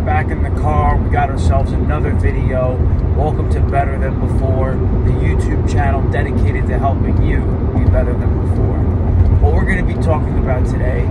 back in the car. We got ourselves another video. Welcome to Better Than Before, the YouTube channel dedicated to helping you be better than before. What we're going to be talking about today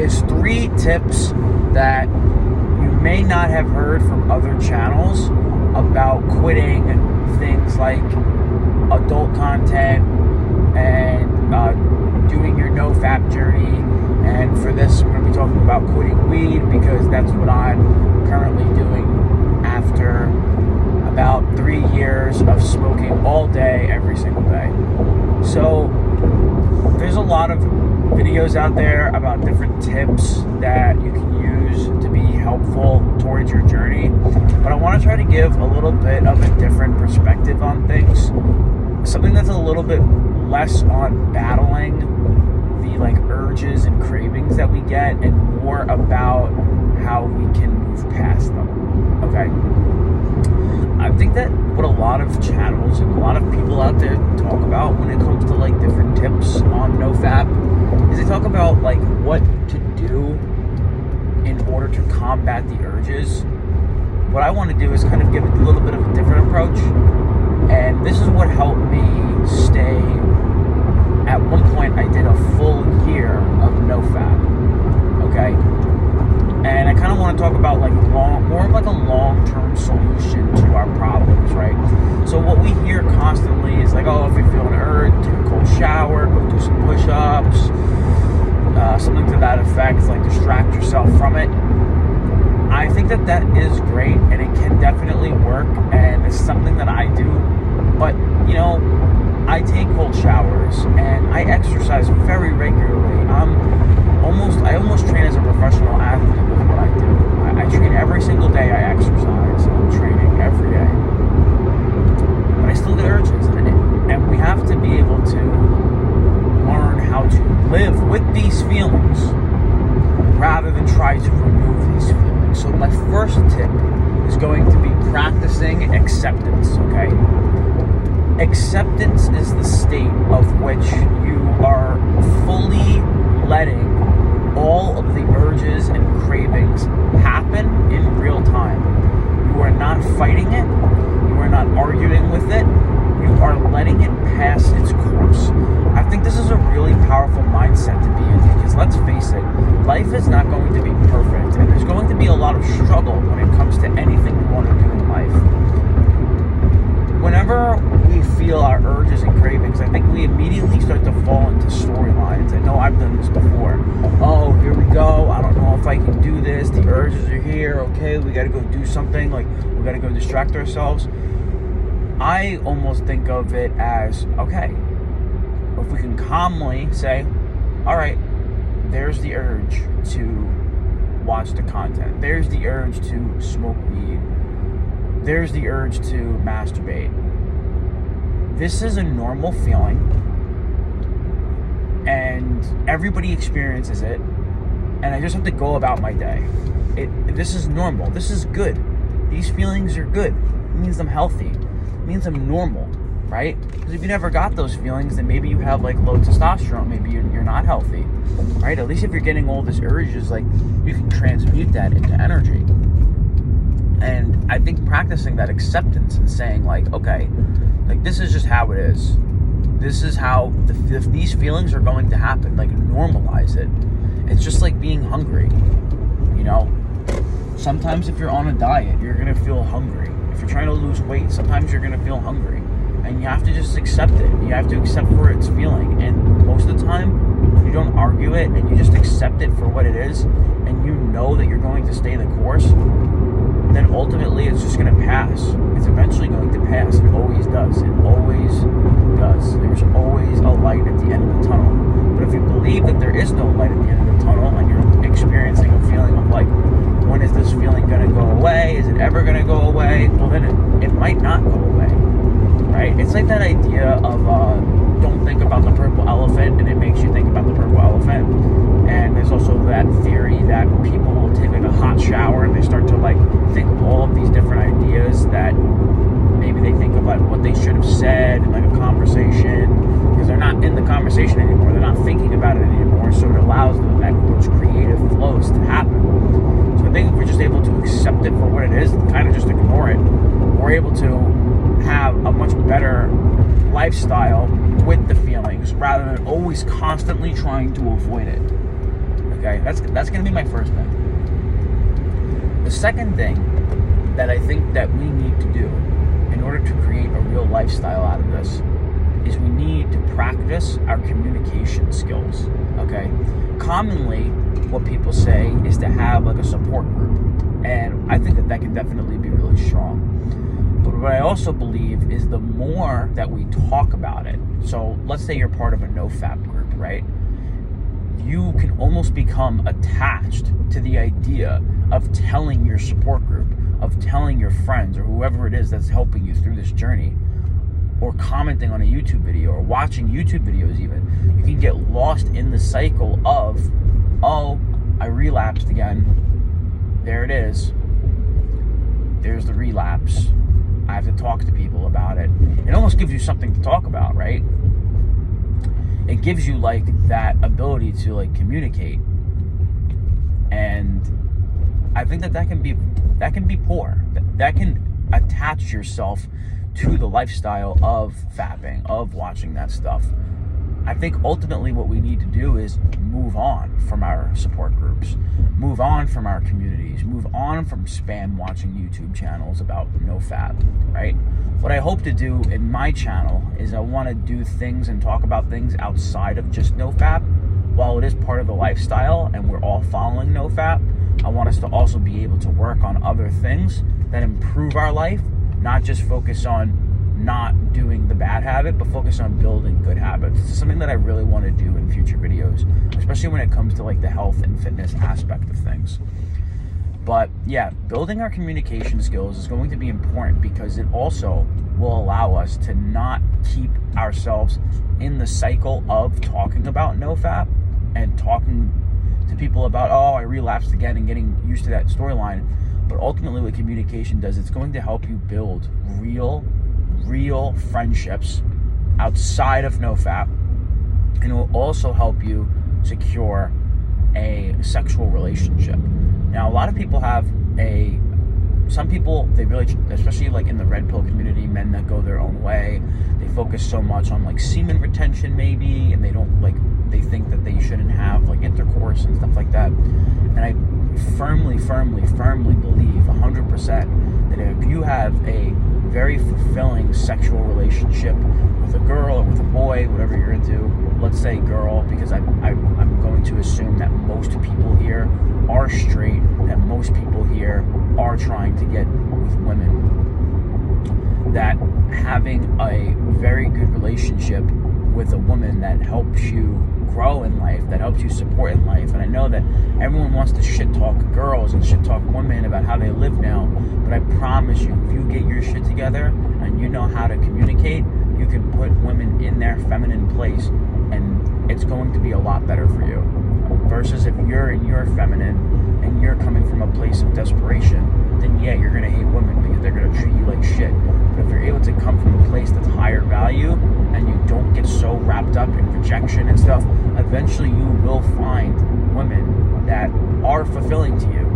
is 3 tips that you may not have heard from other channels about quitting things like adult content and doing your nofap journey. And for this, I'm going to be talking about quitting weed because that's what I'm currently doing after about 3 years of smoking all day, every single day. So there's a lot of videos out there about different tips that you can use to be helpful towards your journey. But I want to try to give a little bit of a different perspective on things. Something that's a little bit less on battling the urges and cravings that we get and more about how we can move past them. Okay? I think that what a lot of channels and a lot of people out there talk about when it comes to different tips on nofap is they talk about what to do in order to combat the urges. What I want to do is kind of give it a little bit of a different approach, and this is what helped me stay. At one point, I did a full year of nofap, okay? And I kind of want to talk about more of a long-term solution to our problems, right? So what we hear constantly is oh, if you feel an urge, take a cold shower, go do some push-ups, something to that effect, distract yourself from it. I think that is great, and it can definitely work, and it's something that I do. But, I take cold showers, and I exercise very regularly. I almost train as a professional athlete with what I do. I train every single day. I exercise. I'm training every day. But I still get urges, and we have to be able to learn how to live with these feelings rather than try to remove these feelings. So my first tip is going to be practicing acceptance, okay? Acceptance is the state of which you are fully letting all of the urges and cravings happen in real time. You are not fighting it. You are not arguing with it. You are letting it pass its course. I think this is a really powerful mindset to be in because let's face it, life is not going to be perfect, and there's going to be a lot of struggle when it comes to anything we want to do in life. Whenever we feel our urges and cravings, I think we immediately start to fall into storylines. I know I've done this before. Oh, here we go. I don't know if I can do this. The urges are here. Okay, we got to go do something. We got to go distract ourselves. I almost think of it as, okay, if we can calmly say, all right, there's the urge to watch the content. There's the urge to smoke weed. There's the urge to masturbate. This is a normal feeling, and everybody experiences it, and I just have to go about my day. This is normal. This is good. These feelings are good. It means I'm healthy. It means I'm normal, right? Because if you never got those feelings, then maybe you have low testosterone. Maybe you're not healthy, right? At least if you're getting all these urges, you can transmute that into energy. And I think practicing that acceptance and saying okay, this is just how it is. This is how these feelings are going to happen. Normalize it. It's just like being hungry. Sometimes if you're on a diet, you're going to feel hungry. If you're trying to lose weight, sometimes you're going to feel hungry. And you have to just accept it. You have to accept where it's feeling. And most of the time, if you don't argue it and you just accept it for what it is, and you know that you're going to stay the course, then ultimately it's just going to pass. It's eventually going to pass. It always does. It always does. There's always a light at the end of the tunnel. But if you believe that there is no light at the end of the tunnel and you're experiencing a feeling of when is this feeling going to go away? Is it ever going to go away? Well, then it might not go away, right? It's like that idea of don't think about the purple elephant, and it makes you think about the purple elephant. And there's also that theory that people will take a hot shower and they start to think of all of these different ideas that maybe they think of what they should have said in a conversation, because they're not in the conversation anymore. They're not thinking about it anymore, so it allows those creative flows to happen. So I think if we're just able to able to have a much better lifestyle with the feelings rather than always constantly trying to avoid it. Okay, that's going to be my first thing. The second thing that I think that we need to do in order to create a real lifestyle out of this is we need to practice our communication skills. Okay, commonly what people say is to have like a support group, and I think that can definitely be really strong. But what I also believe is the more that we talk about it, so let's say you're part of a nofap group, right? You can almost become attached to the idea of telling your support group, of telling your friends or whoever it is that's helping you through this journey, or commenting on a YouTube video or watching YouTube videos even. You can get lost in the cycle of, oh, I relapsed again. There it is. There's the relapse. I have to talk to people about it. It almost gives you something to talk about, right? It gives you like that ability to like communicate. And I think that can be poor. That can attach yourself to the lifestyle of fapping, of watching that stuff. I think ultimately what we need to do is move on from our support groups, move on from our communities, move on from spam watching YouTube channels about nofap, right? What I hope to do in my channel is I want to do things and talk about things outside of just nofap. While it is part of the lifestyle and we're all following nofap, I want us to also be able to work on other things that improve our life, not just focus on not doing the bad habit, but focus on building good habits. It's something that I really want to do in future videos, especially when it comes to like the health and fitness aspect of things. But yeah, building our communication skills is going to be important because it also will allow us to not keep ourselves in the cycle of talking about nofap and talking to people about, oh, I relapsed again, and getting used to that storyline. But ultimately what communication does, it's going to help you build real friendships outside of nofap, and it will also help you secure a sexual relationship. Now, a lot of people some people, they really, especially like in the red pill community, men that go their own way, they focus so much on like semen retention maybe, and they think that they shouldn't have like intercourse and stuff like that. And I firmly believe 100% that if you have a very fulfilling sexual relationship with a girl or with a boy, whatever you're into, let's say girl, because I'm going to assume that most people here are straight, that most people here are trying to get with women, that having a very good relationship with a woman that helps you grow in life, that helps you support in life. And I know that everyone wants to shit talk girls and shit talk women about how they live now, but I promise you, if you get your shit together and you know how to communicate, you can put women in their feminine place, and it's going to be a lot better for you. Versus if you're in your feminine and you're coming from a place of desperation, then yeah, you're going to hate women because they're going to treat you like shit. But if you're able to come from a place that's higher value and you don't get so wrapped up in rejection and stuff, eventually you will find women that are fulfilling to you,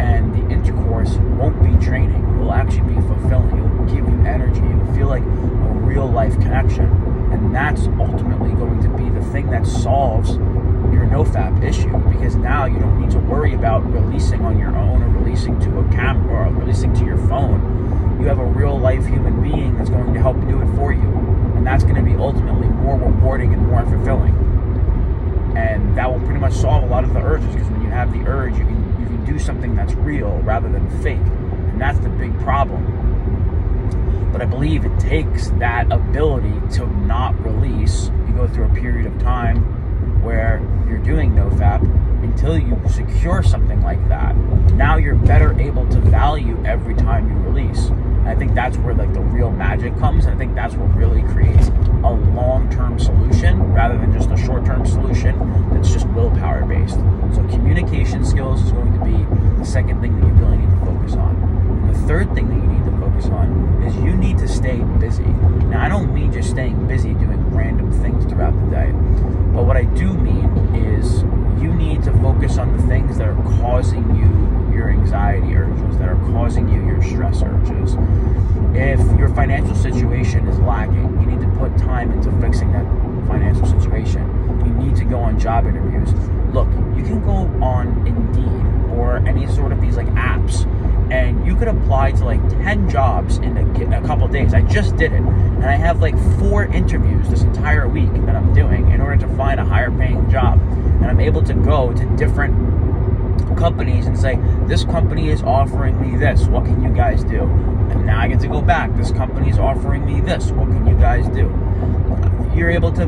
and the intercourse won't be draining. It will actually be fulfilling. It will give you energy. It will feel like a real life connection. And that's ultimately going to be the thing that solves your nofap issue, because now you don't need to worry about releasing on your own or releasing to a camera or releasing to your phone. You have a real life human being that's going to help do it for you, and that's going to be ultimately more rewarding and more fulfilling. And that will pretty much solve a lot of the urges, because when you have the urge, you can do something that's real rather than fake, and that's the big problem. But I believe it takes that ability to not release. You go through a period of time where you're doing nofap until you secure something like that. Now you're better able to value every time you release. And I think that's where like the real magic comes. And I think that's what really creates a long-term solution rather than just a short-term solution that's just willpower based. So communication skills is going to be the second thing that you really need to focus on. And the third thing that you need to focus on is you need to stay busy. Now, I don't mean just staying busy doing random things throughout the day. But what I do mean is you need to focus on the things that are causing you your anxiety urges, that are causing you your stress urges. If situation is lacking. You need to put time into fixing that financial situation. You need to go on job interviews. Look, you can go on Indeed or any sort of these like apps, and you could apply to like 10 jobs in a couple days. I just did it, and I have like 4 interviews this entire week that I'm doing in order to find a higher paying job. And I'm able to go to different companies and say, this company is offering me this, what can you guys do? And now I get to go back, this company is offering me this, what can you guys do? You're able to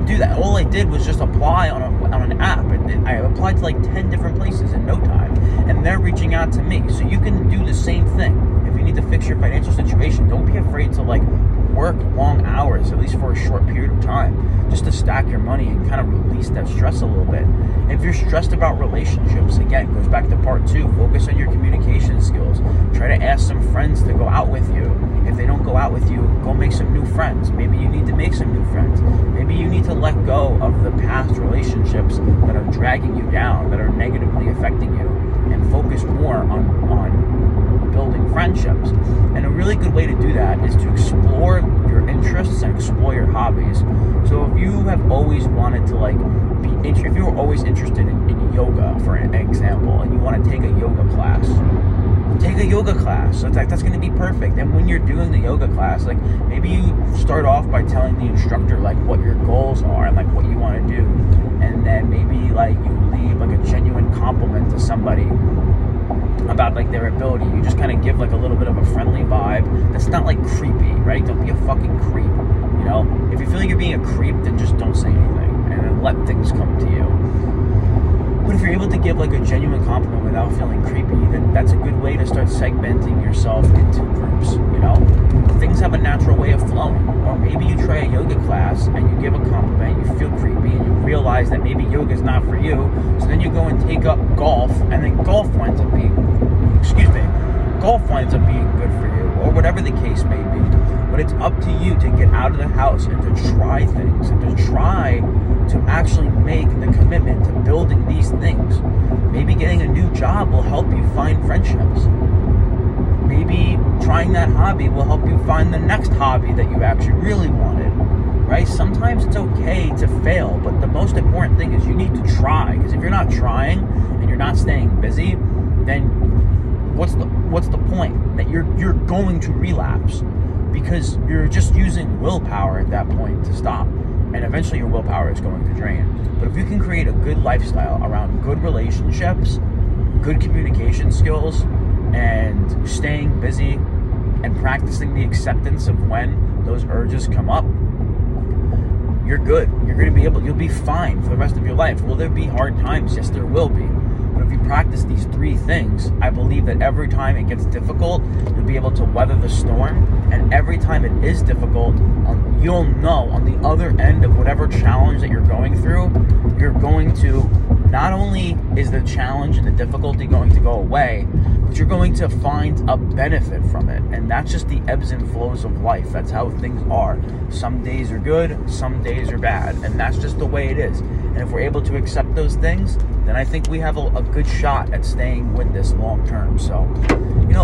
do that. All I did was just apply on an app. I applied to like 10 different places in no time, and they're reaching out to me. So you can do the same thing. If you need to fix your financial situation, don't be afraid to like work long hours, at least for a short period of time, just to stack your money and kind of release that stress a little bit. If you're stressed about relationships, again, goes back to part 2, focus on your communication skills. Try to ask some friends to go out with you. If they don't go out with you, go make some new friends. Maybe you need to make some new friends. Maybe you need to let go of the past relationships that are dragging you down, that are negatively affecting you, and focus more on building friendships. And a really good way to do that is to explore your interests and explore your hobbies. So if you have always wanted to if you were always interested in yoga, for an example, and you want to take a yoga class, take a yoga class. That's going to be perfect. And when you're doing the yoga class, like maybe you start off by telling the instructor like what your goals are and like what you want to do, and then maybe like you leave like a genuine compliment to somebody about like their ability. You just kind of give like a little bit of a friendly vibe that's not like creepy, right? Don't be a fucking creep, you know? If you feel like you're being a creep, then just don't say anything and then let things come to you. But if you're able to give like a genuine compliment without feeling creepy, then that's a good way to start segmenting yourself into groups, you know? Things have a natural way of flowing. Or maybe you try a yoga class and you give a compliment, you feel creepy, and you realize that maybe yoga is not for you, so then you go and take up golf, and then golf winds up being good for you, or whatever the case may be. But it's up to you to get out of the house and to try things, and to try to actually make the commitment to building these things. Maybe getting a new job will help you find friendships. Maybe trying that hobby will help you find the next hobby that you actually really wanted, right? Sometimes it's okay to fail, but the most important thing is you need to try. Because if you're not trying and you're not staying busy, then what's the point? That you're going to relapse, because you're just using willpower at that point to stop, and eventually your willpower is going to drain. But if you can create a good lifestyle around good relationships, good communication skills, and staying busy and practicing the acceptance of when those urges come up, you're good. You'll be fine for the rest of your life. Will there be hard times? Yes, there will be. But if you practice these 3 things, I believe that every time it gets difficult, you'll be able to weather the storm. And every time it is difficult, you'll know on the other end of whatever challenge that you're going through, you're going to, not only is the challenge and the difficulty going to go away, but you're going to find a benefit from it. And that's just the ebbs and flows of life. That's how things are. Some days are good, some days are bad, and that's just the way it is. And if we're able to accept those things, then I think we have a good shot at staying with this long term. So,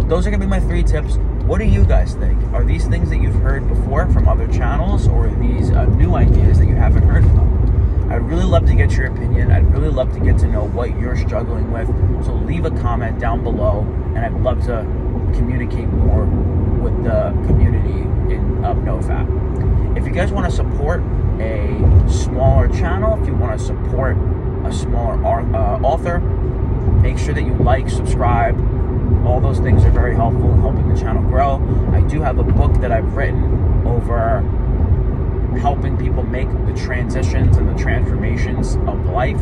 those are going to be my 3 tips. What do you guys think? Are these things that you've heard before from other channels, or are these new ideas that you haven't heard from? I'd really love to get your opinion. I'd really love to get to know what you're struggling with. So leave a comment down below, and I'd love to communicate more with the community of nofap. If you guys want to support a smaller channel, if you want to support a smaller author, make sure that you like, subscribe. All those things are very helpful in helping the channel grow. I do have a book that I've written over helping people make the transitions and the transformations of life.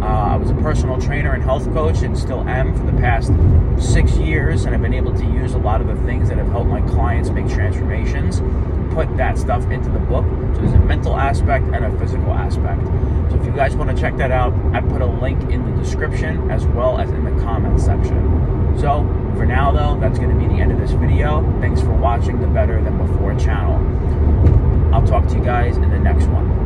I was a personal trainer and health coach, and still am for the past 6 years, and I've been able to use a lot of the things that have helped my clients make transformations, put that stuff into the book. So there's a mental aspect and a physical aspect. So if you guys want to check that out, I put a link in the description as well as in the comment section. So for now though, that's going to be the end of this video. Thanks for watching the Better Than Before channel. I'll talk to you guys in the next one.